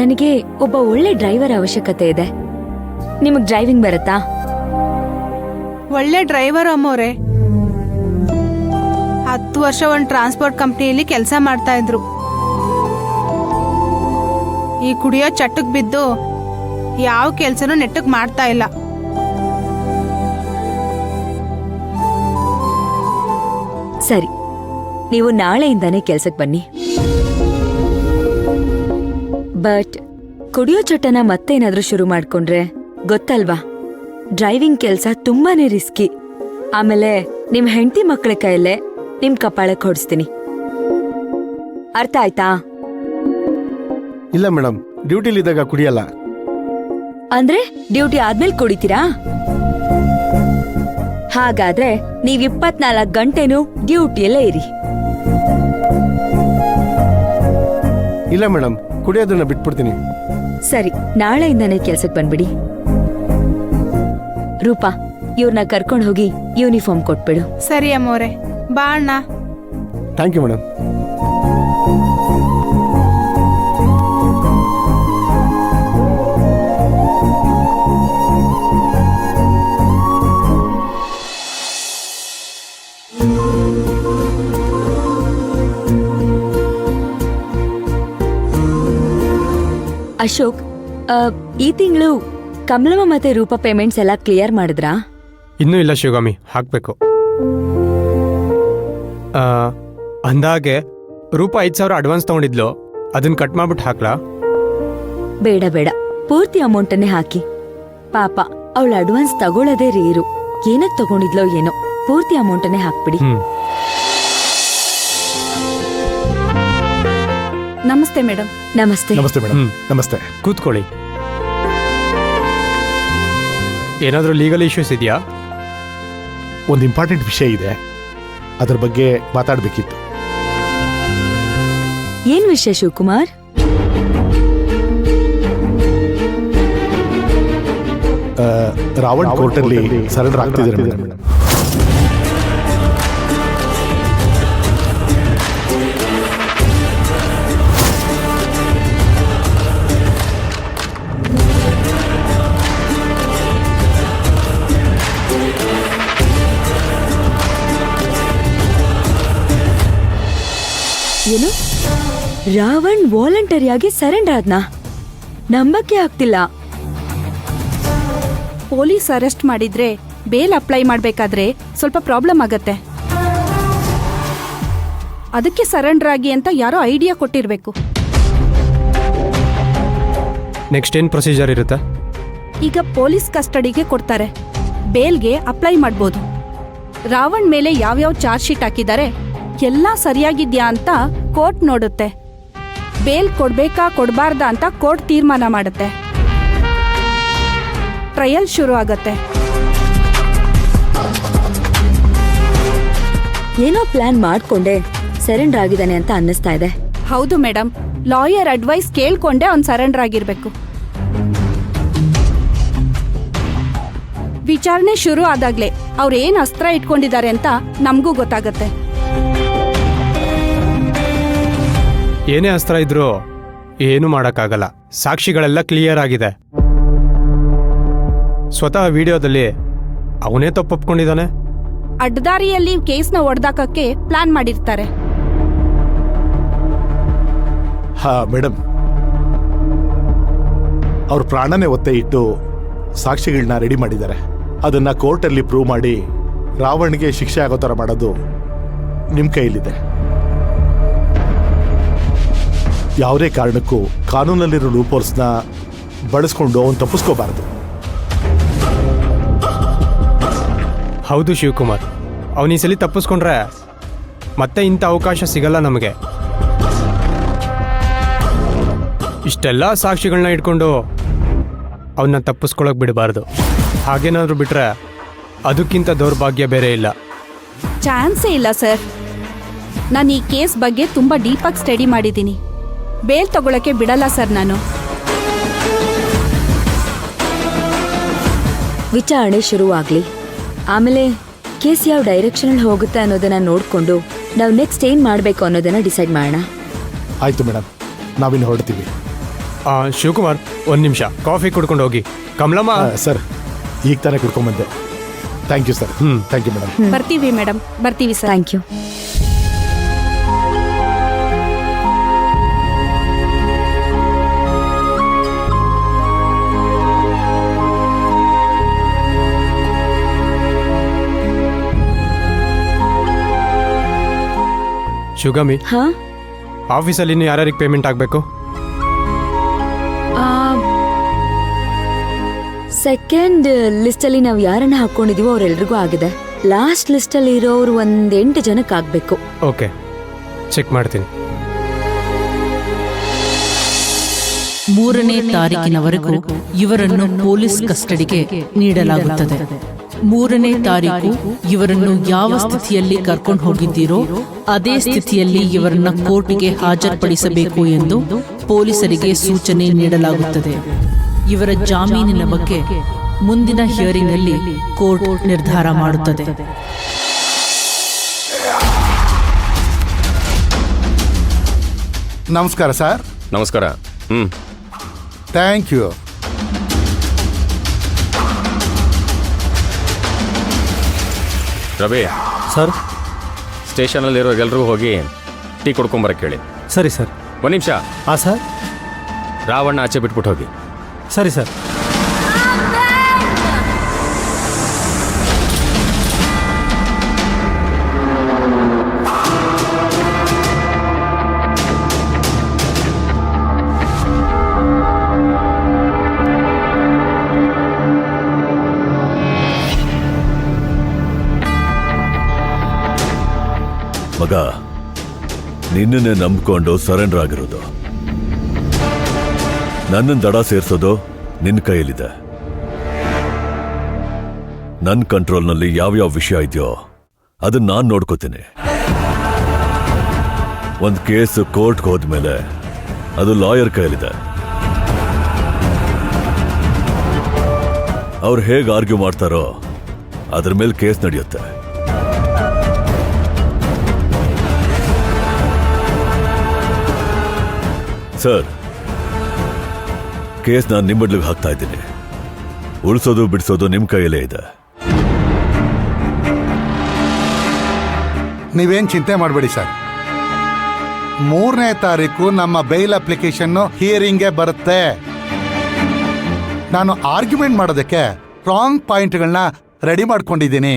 ನನಗೆ ಒಬ್ಬ ಒಳ್ಳೆ ಡ್ರೈವರ್ ಅವಶ್ಯಕತೆ ಇದೆ. ನಿಮಗ್ ಡ್ರೈವಿಂಗ್ ಬರುತ್ತಾ? ಒಳ್ಳೆ ಡ್ರೈವರ್ ಅಮ್ಮೋರೆ. 10 ವರ್ಷ ಒಂದು ಟ್ರಾನ್ಸ್ಪೋರ್ಟ್ ಕಂಪ್ನಿಯಲ್ಲಿ ಕೆಲಸ ಮಾಡ್ತಾ ಇದ್ರು. ಈ ಕುಡಿಯೋ ಚಟ್ಟಕ್ ಬಿದ್ದು ಯಾವ ಕೆಲ್ಸನೂ ನೆಟ್ಟಗ್ ಮಾಡ್ತಾ ಇಲ್ಲ. ಸರಿ, ನೀವು ನಾಳೆಯಿಂದಾನೇ ಕೆಲ್ಸಕ್ಕೆ ಬನ್ನಿ. ಬಟ್ ಕುಡಿಯೋ ಚಟನ ಮತ್ತೇನಾದ್ರೂ ಶುರು ಮಾಡ್ಕೊಂಡ್ರೆ ಗೊತ್ತಲ್ವಾ, ಡ್ರೈವಿಂಗ್ ಕೆಲ್ಸ ತುಂಬಾನೇ ರಿಸ್ಕಿ. ಆಮೇಲೆ ನಿಮ್ ಹೆಂಡತಿ ಮಕ್ಕಳ ಕೈಯಲ್ಲೇ ನಿಮ್ ಕಪಾಳಕ್ಕೆ ಹೊಡಿಸ್ತೀನಿ. ಅರ್ಥ ಆಯ್ತಾ? ಇಲ್ಲ ಮೇಡಮ್, ಡ್ಯೂಟಿಲಿದ್ದಾಗ ಕುಡಿಯಲ್ಲ. ಅಂದ್ರೆ ಡ್ಯೂಟಿ ಆದ್ಮೇಲೆ ಕುಡಿತೀರಾ? ಹಾಗಾದ್ರೆ ನೀವ್ 24 ಗಂಟೆನೂ ಡ್ಯೂಟಿಯಲ್ಲೇ ಇರಿ. ಇಲ್ಲ ಮೇಡಮ್, ಕುಡಿಯೋದನ್ನ ಬಿಟ್ಬಿಡ್ತೀನಿ. ಸರಿ, ನಾಳೆಯಿಂದಾನೇ ಕೆಲ್ಸಕ್ಕೆ ಬಂದ್ಬಿಡಿ. ರೂಪಾ, ಇವ್ರನ್ನ ಕರ್ಕೊಂಡು ಹೋಗಿ ಯೂನಿಫಾರ್ಮ್ ಕೊಟ್ಬಿಡು. ಸರಿ ಅಮ್ಮೋರೆ, ಬಾ ಅಣ್ಣ. Thank you madam. ಅಶೋಕ್, ಈ ತಿಂಗಳು ಕಮಲಮ್ಮ ಮತ್ತೆ ರೂಪಾ ಪೇಮೆಂಟ್ಸ್ ಎಲ್ಲ ಕ್ಲಿಯರ್ ಮಾಡಿದ್ರಾ? ಇನ್ನೂ ಇಲ್ಲ ಶಿವಗಾಮಿ, ಹಾಕ್ಬೇಕು. ಅಂದಾಗೆ ರೂಪಾ 5,000 ಅಡ್ವಾನ್ಸ್ ತಗೊಂಡಿದ್ಲು, ಅದನ್ನ ಕಟ್ ಮಾಡ್ಬಿಟ್ಟು ಹಾಕ್ಲಾ? ಬೇಡ ಬೇಡ, ಪೂರ್ತಿ ಅಮೌಂಟನ್ನೇ ಹಾಕಿ. ಪಾಪ ಅವಳ ಅಡ್ವಾನ್ಸ್ ತಗೊಳ್ಳೋದೇ ರೇರು. ಏನಕ್ ತಗೊಂಡಿದ್ಲೋ ಏನೋ, ಪೂರ್ತಿ ಅಮೌಂಟನ್ನೇ ಹಾಕ್ಬಿಡಿ. ನಮಸ್ತೆ ಮೇಡಮ್. ನಮಸ್ತೆ. ನಮಸ್ತೆ ಮೇಡಮ್. ನಮಸ್ತೆ. ಕೂತ್ಕೊಳ್ಳಿ. ಏನಾದರೂ ಲೀಗಲ್ ಇಶ್ಯೂಸ್ ಇದೆಯಾ? ಒಂದು ಇಂಪಾರ್ಟೆಂಟ್ ವಿಷಯ ಇದೆ, ಅದ್ರ ಬಗ್ಗೆ ಮಾತಾಡಬೇಕಿತ್ತು. ಏನ್ ವಿಷಯ ಶಿವಕುಮಾರ್? ರಾವಣ್ ಕೋರ್ಟಲ್ಲಿ ಸರೆಂಡರ್ ಆಗ್ತಿದ್ದಾರೆ ಮೇಡಮ್. ಏನು, ರಾವಣ್ ವಾಲಂಟರಿಯಾಗಿ ಸರೆಂಡರ್ ಆದ್ನಾ? ನಂಬಕ್ಕೆ ಆಗ್ತಿಲ್ಲ. ಪೊಲೀಸ್ ಅರೆಸ್ಟ್ ಮಾಡಿದ್ರೆ ಬೇಲ್ ಅಪ್ಲೈ ಮಾಡಬೇಕಾದ್ರೆ ಸ್ವಲ್ಪ ಪ್ರಾಬ್ಲಮ್ ಆಗತ್ತೆ. ಅದಕ್ಕೆ ಸರೆಂಡರ್ ಆಗಿ ಅಂತ ಯಾರೋ ಐಡಿಯಾ ಕೊಟ್ಟಿರ್ಬೇಕು. ನೆಕ್ಸ್ಟ್ ಏನ್ ಪ್ರೊಸೀಜರ್ ಇರುತ್ತೆ? ಈಗ ಪೊಲೀಸ್ ಕಸ್ಟಡಿಗೆ ಕೊಡ್ತಾರೆ, ಬೇಲ್ಗೆ ಅಪ್ಲೈ ಮಾಡ್ಬೋದು. ರಾವಣ್ ಮೇಲೆ ಯಾವ್ಯಾವ ಚಾರ್ಜ್ ಶೀಟ್ ಹಾಕಿದ್ದಾರೆ ಎಲ್ಲ ಸರಿಯಾಗಿದ್ಯಾ ಅಂತ ಕೋರ್ಟ್ ನೋಡುತ್ತೆ. ಬೇಲ್ ಕೊಡ್ಬೇಕಾ ಕೊಡ್ಬಾರ್ದಾ ಅಂತ ಕೋರ್ಟ್ ತೀರ್ಮಾನ ಮಾಡುತ್ತೆ. ಟ್ರಯಲ್ ಶುರು ಆಗತ್ತೆ. ಏನೋ ಪ್ಲಾನ್ ಮಾಡ್ಕೊಂಡೆ ಸರೆಂಡರ್ ಆಗಿದ್ದಾನೆ ಅಂತ ಅನ್ನಿಸ್ತಾ ಇದೆ. ಹೌದು ಮೇಡಮ್, ಲಾಯರ್ ಅಡ್ವೈಸ್ ಕೇಳ್ಕೊಂಡೆ ಅವ್ನು ಸರೆಂಡರ್ ಆಗಿರ್ಬೇಕು. ವಿಚಾರಣೆ ಶುರು ಆದಾಗ್ಲೇ ಅವ್ರೇನ್ ಅಸ್ತ್ರ ಇಟ್ಕೊಂಡಿದ್ದಾರೆ ಅಂತ ನಮಗೂ ಗೊತ್ತಾಗತ್ತೆ. ಏನೇ ಅಸ್ತ್ರ ಇದ್ರೂ ಏನು ಮಾಡೋಕ್ಕಾಗಲ್ಲ. ಸಾಕ್ಷಿಗಳೆಲ್ಲ ಕ್ಲಿಯರ್ ಆಗಿದೆ. ಸ್ವತಃ ವಿಡಿಯೋದಲ್ಲಿ ಅವನೇ ತಪ್ಪೊಪ್ಕೊಂಡಿದ್ದಾನೆ. ಅಡ್ಡದಾರಿಯಲ್ಲಿ ಕೇಸ್ನ ಒಡೆದಾಕಕ್ಕೆ ಪ್ಲಾನ್ ಮಾಡಿರ್ತಾರೆ. ಹಾ ಮೇಡಮ್, ಅವ್ರ ಪ್ರಾಣನೇ ಒತ್ತೆ ಇಟ್ಟು ಸಾಕ್ಷಿಗಳನ್ನ ರೆಡಿ ಮಾಡಿದ್ದಾರೆ. ಅದನ್ನ ಕೋರ್ಟಲ್ಲಿ ಪ್ರೂವ್ ಮಾಡಿ ರಾವಣ್ಗೆ ಶಿಕ್ಷೆ ಆಗೋ ಥರ ಮಾಡೋದು ನಿಮ್ಮ ಕೈಯಲ್ಲಿದೆ. ಯಾವುದೇ ಕಾರಣಕ್ಕೂ ಕಾನೂನಲ್ಲಿರೋ ಲೂಪೋಲ್ಸ್ನ ಬಳಸ್ಕೊಂಡು ಅವನು ತಪ್ಪಿಸ್ಕೋಬಾರ್ದು. ಹೌದು ಶಿವಕುಮಾರ್, ಅವನು ಈ ಸಲ ತಪ್ಪಿಸ್ಕೊಂಡ್ರೆ ಮತ್ತೆ ಇಂಥ ಅವಕಾಶ ಸಿಗಲ್ಲ ನಮಗೆ. ಇಷ್ಟೆಲ್ಲ ಸಾಕ್ಷಿಗಳನ್ನ ಇಟ್ಕೊಂಡು ಅವನ್ನ ತಪ್ಪಿಸ್ಕೊಳಕ್ ಬಿಡಬಾರ್ದು. ಹಾಗೇನಾದ್ರೂ ಬಿಟ್ರೆ ಅದಕ್ಕಿಂತ ದೌರ್ಭಾಗ್ಯ ಬೇರೆ ಇಲ್ಲ. ಚಾನ್ಸೇ ಇಲ್ಲ ಸರ್. ನಾನು ಈ ಕೇಸ್ ಬಗ್ಗೆ ತುಂಬಾ ಡೀಪಾಗಿ ಸ್ಟಡಿ ಮಾಡಿದ್ದೀನಿ. ಬೇಲ್ ತಗೊಳಕ್ಕೆ ಬಿಡಲ್ಲ ಸರ್ ನಾನು. ವಿಚಾರಣೆ ಶುರುವಾಗ್ಲಿ, ಆಮೇಲೆ ಕೇಸ್ ಯಾವ ಡೈರೆಕ್ಷನ್ ಹೋಗುತ್ತೆ ಅನ್ನೋದನ್ನ ನೋಡ್ಕೊಂಡು ನಾವು ನೆಕ್ಸ್ಟ್ ಏನ್ ಮಾಡ್ಬೇಕು ಅನ್ನೋದನ್ನ ಡಿಸೈಡ್ ಮಾಡೋಣ. ಆಯ್ತು ಮೇಡಮ್, ನಾವಿನ್ನು ಹೊರಡ್ತೀವಿ. ಶಿವಕುಮಾರ್, ಒಂದು ನಿಮಿಷ ಕಾಫಿ ಕುಡ್ಕೊಂಡು ಹೋಗಿ. ಕಮಲಮ್ಮ. ಸರ್, ಈಗ ತಾನೇ ಕುಡ್ಕೊಂಬಂದೆ. Thank you sir. Thank you madam. ಬರ್ತೀವಿ ಮೇಡಮ್, ಬರ್ತೀವಿ ಸರ್. Thank you. ಶಿವಗಾಮಿ, ಹಾ, ಆಫೀಸಲ್ಲಿ ಇನ್ನು ಯಾರ್ಯಾರಿಗೆ ಪೇಮೆಂಟ್ ಆಗಬೇಕು? ಸೆಕೆಂಡ್ ಲಿಸ್ಟಲ್ಲಿ ನಾವು ಯಾರನ್ನ ಹಾಕೊಂಡಿದೀವೋ ಅವರೆಲ್ರಿಗೂ ಆಗಿದೆ. ಲಾಸ್ಟ್ ಲಿಸ್ಟಲ್ಲಿ ಇರೋರು 8 ಜನಕ್ಕೆ ಆಗ್ಬೇಕು. ಓಕೆ, ಚೆಕ್ ಮಾಡ್ತೀನಿ. 3ನೇ ತಾರೀಕಿನವರೆಗೂ ಇವರನ್ನು ಪೊಲೀಸ್ ಕಸ್ಟಡಿಗೆ ನೀಡಲಾಗುತ್ತದೆ. 3ನೇ ತಾರೀಕು ಇವರನ್ನು ಯಾವ ಸ್ಥಿತಿಯಲ್ಲಿ ಕರ್ಕೊಂಡು ಹೋಗಿದ್ದೀರೋ ಅದೇ ಸ್ಥಿತಿಯಲ್ಲಿ ಇವರನ್ನ ಕೋರ್ಟ್ಗೆ ಹಾಜರುಪಡಿಸಬೇಕು ಎಂದು ಪೊಲೀಸರಿಗೆ ಸೂಚನೆ ನೀಡಲಾಗುತ್ತದೆ. ಇವರ ಜಾಮೀನಿನ ಬಗ್ಗೆ ಮುಂದಿನ ಹಿಯರಿಂಗ್ ಅಲ್ಲಿ ಕೋರ್ಟ್ ನಿರ್ಧಾರ ಮಾಡುತ್ತದೆ. ನಮಸ್ಕಾರ ಸರ್. ನಮಸ್ಕಾರ. Thank you. ರವಿ ಸರ್. ಸ್ಟೇಷನಲ್ಲಿರೋ ಎಲ್ರಿಗೂ ಹೋಗಿ ಟೀ ಕೊಡ್ಕೊಂಬರಕ್ಕೆ ಹೇಳಿ. ಸರಿ ಸರ್. ಒಂದು ನಿಮಿಷ. ಹಾಂ ಸರ್. ರಾವಣ್ಣ ಆಚೆ ಬಿಟ್ಬಿಟ್ಟು ಹೋಗಿ. ಸರಿ ಸರ್. ಮಗ, ನಿನ್ನನ್ನೇ ನಂಬಿಕೊಂಡು ಸರೆಂಡರ್ ಆಗಿರೋದು. ನನ್ನನ್ನು ದಡ ಸೇರಿಸೋದು ನಿನ್ನ ಕೈಯಲ್ಲಿದೆ. ನನ್ನ ಕಂಟ್ರೋಲ್ನಲ್ಲಿ ಯಾವ್ಯಾವ ವಿಷಯ ಇದೆಯೋ ಅದನ್ನ ನಾನು ನೋಡ್ಕೋತೀನಿ. ಒಂದು ಕೇಸ್ ಕೋರ್ಟ್ಗೆ ಹೋದ್ಮೇಲೆ ಅದು ಲಾಯರ್ ಕೈಯಲ್ಲಿದೆ. ಅವ್ರು ಹೇಗೆ ಆರ್ಗ್ಯೂ ಮಾಡ್ತಾರೋ ಅದ್ರ ಮೇಲೆ ಕೇಸ್ ನಡೆಯುತ್ತೆ. ಸರ್, ಕೇಸ್ ನಾನು ನಿಮ್ಮಡ್ಲಿಗೆ ಹಾಕ್ತಾ ಇದ್ದೀನಿ. ಉಳಿಸೋದು ಬಿಡಿಸೋದು ನಿಮ್ಮ ಕೈಯಲ್ಲೇ ಇದೆ. ನೀವೇನು ಚಿಂತೆ ಮಾಡಬೇಡಿ ಸರ್. 3ನೇ ತಾರೀಕು ನಮ್ಮ ಬೈಲ್ ಅಪ್ಲಿಕೇಶನ್ ಹಿಯರಿಂಗ್ಗೆ ಬರುತ್ತೆ. ನಾನು ಆರ್ಗ್ಯುಮೆಂಟ್ ಮಾಡೋದಕ್ಕೆ ರಾಂಗ್ ಪಾಯಿಂಟ್ಗಳನ್ನ ರೆಡಿ ಮಾಡ್ಕೊಂಡಿದ್ದೀನಿ.